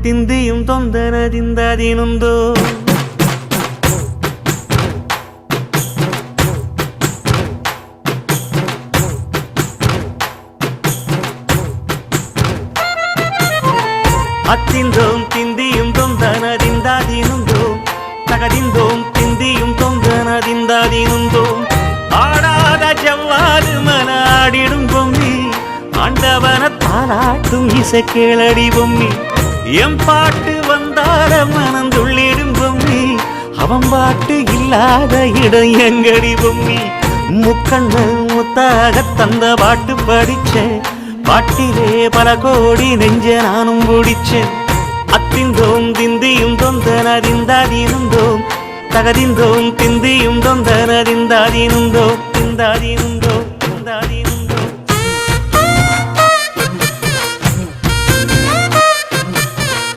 திந்தியும் தொந்தனதிந்ததினுந்தோ அத்திந்தோம் திந்தியும் தொந்தனதிந்ததினுந்தோம் தகதிந்தோம் திந்தியும் தொந்தனதிந்ததினுந்தோம் ஆடாத செவ்வாது மனாடிடும் பொம்மி ஆண்டவன தாளாட்டும் இசை கேளடி பொம்மி எம் பாட்டு வந்தார மனந்துள்ளிடும் பொம்மி அவன் பாட்டு இல்லாத இடம் எங்கடி பொம்மி முக்கண்ணல் முத்தாக தந்த பாட்டு படிச்சேன் பாட்டிலே பல கோடி நெஞ்ச நானும் பிடிச்சேன் அத்திந்தோம் திந்தியும் தொந்தனதிந்ததினுந்தோம் தகதிந்தோம் திந்தியும் தொந்தனதிந்ததினுந்தோம் திந்ததினுந்தோம்